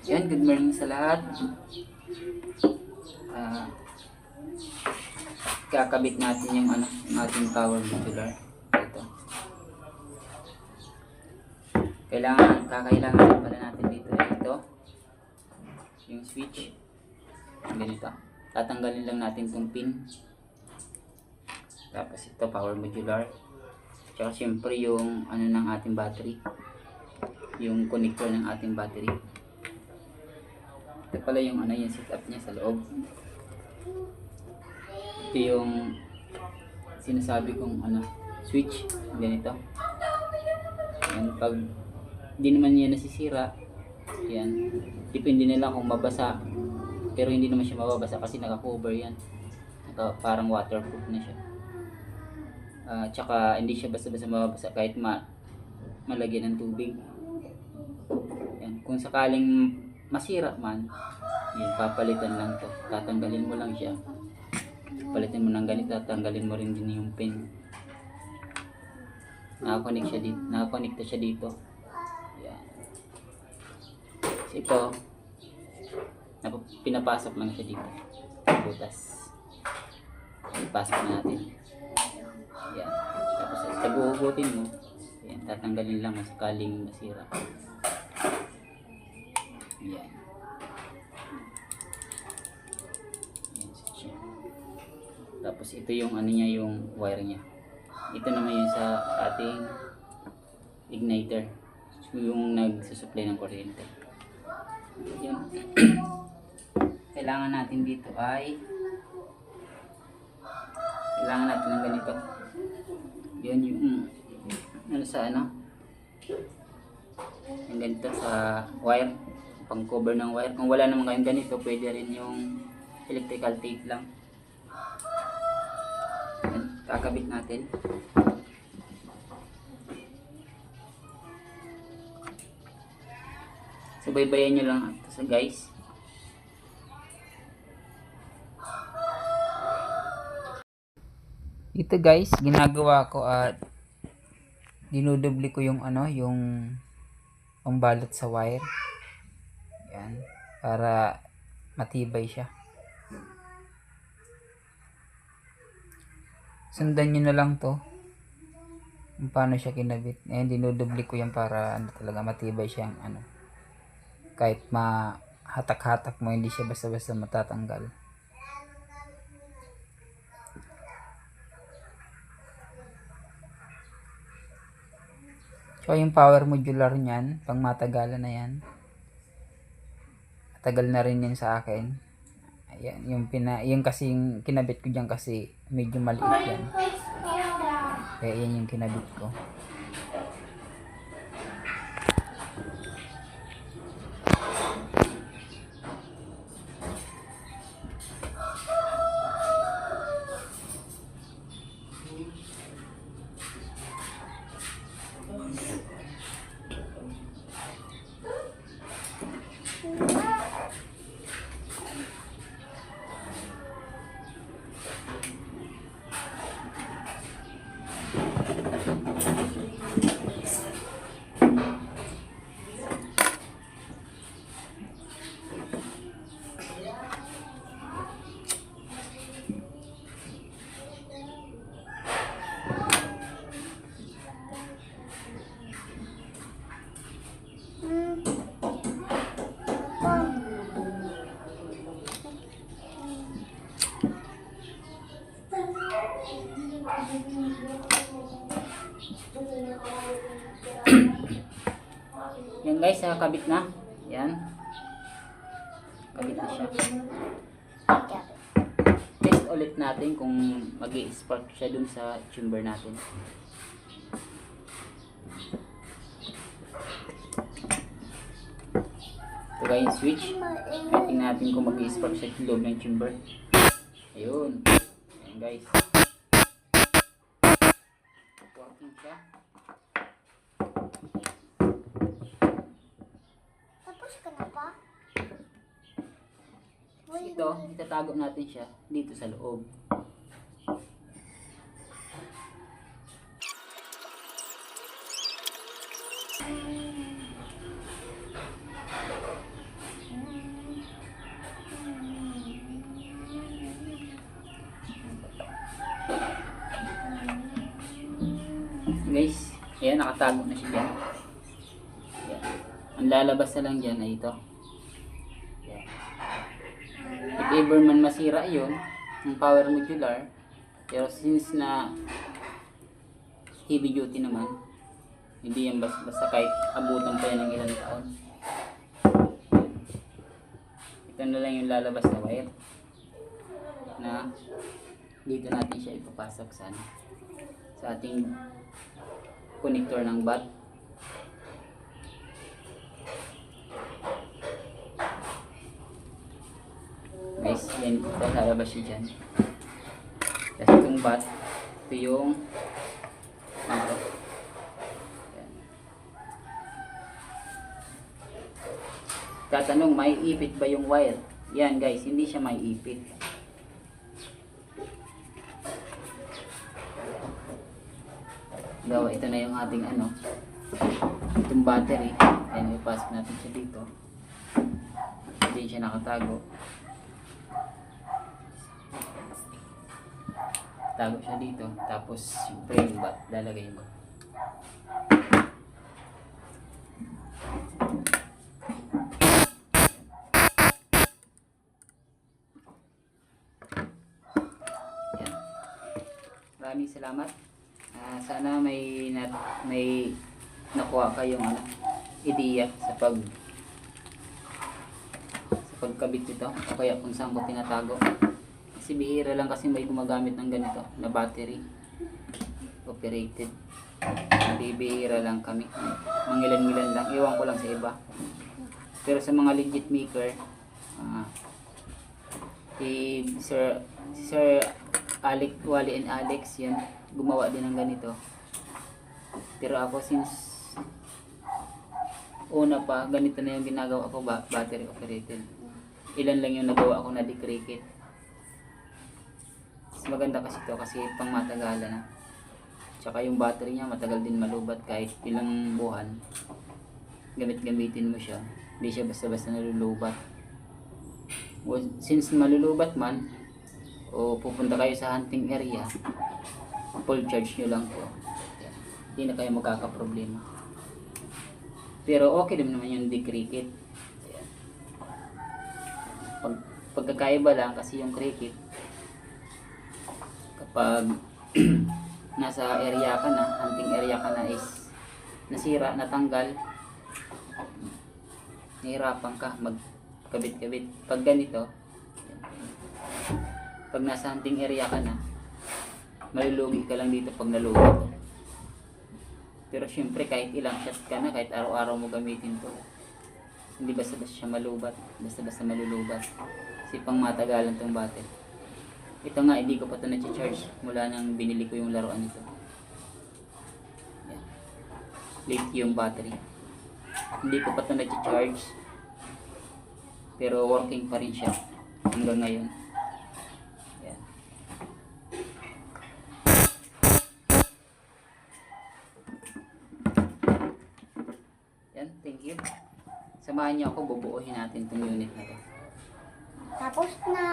Yan, good morning sa lahat. Ah, kakabit natin yung yung ating power modular. Ito. Kakailangan pala natin dito ito. Yung switch. Ganito. Tatanggalin lang natin itong pin. Tapos ito, power modular. Tsaka syempre yung ng ating battery. Yung connector ng ating battery. Ito pala yung yung setup niya sa loob. Ito yung sinasabi kong switch. Ganito. Yan, pag di naman yan nasisira, yan, depende na lang kung mabasa, pero hindi naman siya mababasa kasi naka-cover yan, parang waterproof na siya. Tsaka hindi siya basta-basta mababasa kahit malagyan ng tubig. Yan, kung sakaling masira man, yan, papalitan lang to, tatanggalin mo lang siya, palitan mo ng ganito, tatanggalin mo rin din yung pin. Nakakonekta siya dito. Yan. So ito, pinapasok lang siya dito. Butas. Ipasok natin. Yan. Tapos taguhugutin mo. Yan. Tatanggalin lang sakaling masira. Yan. Yan. Tapos ito yung niya, yung wire niya. Ito naman yung sa ating igniter, yung nagsusupply ng kuryente. Yan. Kailangan natin dito kailangan natin ng ganito. Yun yung yung ganito sa wire, pang cover ng wire. Kung wala naman kayong ganito, pwede rin yung electrical tape lang. Yan, kakabit natin. Subaybayan nyo lang ito guys. Ito guys, ginagawa ko at dinudubli ko yung yung pambalot sa wire. Yan, para matibay siya. Sundan nyo na lang to kung paano siya kinabit. Ayan, dinudubli ko yan para talaga matibay siyang kahit mahatak-hatak mo, hindi siya basta-basta matatanggal. So yung power modular niyan, pang matagalan na yan. Matagal na rin yan sa akin. Ayan, yung kasing kinabit ko diyan kasi medyo maliit yan. Kaya yan yung kinabit ko. Yan guys, kabit na. Yan. Kabit na siya. Test ulit natin kung mag-i-spark siya dun sa chamber natin. Ito guys, switch. Tingnan natin kung mag-i-spark siya sa loob ng chamber. Ayun. Ayan guys. Working siya. Tapos ka na ba? Ito, itatago natin siya dito sa loob. Ayan, nakatago na siya dyan. Ayan. Ang lalabas na lang dyan ay ito. Ayan. If ever man masira yun, yung power modular, pero since na heavy duty naman, hindi yan basta kahit abutan pa yan ng ilang taon. Ito na lang yung lalabas na wire na dito natin siya ipapasok sa ating connector ng bat. Guys, yan ito lalabas siya dyan. Tapos itong bat, ito yung ito. Yan. Tatanong, may ipit ba yung wire? Yan guys, hindi siya may ipit. Gawa, ito na yung ating itong battery. Ayan, ipasok natin siya dito. Hindi siya nakatago. Tago siya dito. Tapos, siyempre yung bat, lalagay mo. Ayan. Maraming salamat. Sana may nakuha kayong ideya sa pagkabit nito o kaya kung saan ko tinatago. Kasi bihira lang kasi may gumagamit ng ganito na battery operated. Bihira lang kami. Mangilan-ngilan lang. Iwan ko lang sa iba. Pero sa mga legit maker, si Sir Alex, Wally and Alex, yan, gumawa din ng ganito. Pero ako since una pa, ganito na yung ginagawa ko, battery operated. Ilan lang yung nagawa ko na di-cricket. Maganda kasi ito kasi pang matagalan na. Tsaka yung battery niya matagal din malubat kahit ilang buwan. Gamit-gamitin mo siya. Hindi siya basta-basta nalulubat. Since malulubat man, o pupunta kayo sa hunting area, full charge nyo lang po. Hindi na kayo magkakaproblema. Pero okay din naman yung di-cricket. Pagkakaiba lang kasi yung cricket, kapag nasa area ka na, hunting area ka na is nasira, natanggal, nahirapan ka magkabit-kabit. Pag ganito, pag nasa hunting area ka na, malulugi ka lang dito pag nalubat. Pero syempre kahit ilang shot ka na, kahit araw-araw mo gamitin to, hindi basta-basta siya malubat, basta-basta malulubat. Kasi pang matagalan tong battery. Ito nga, hindi ko pa ito na-charge mula nang binili ko yung laruan nito. Yan. Lithium battery. Hindi ko pa ito na-charge, pero working pa rin siya hanggang ngayon. Yan. Yan, thank you. Samahan niyo ako, bubuuhin natin itong unit na to. Tapos na.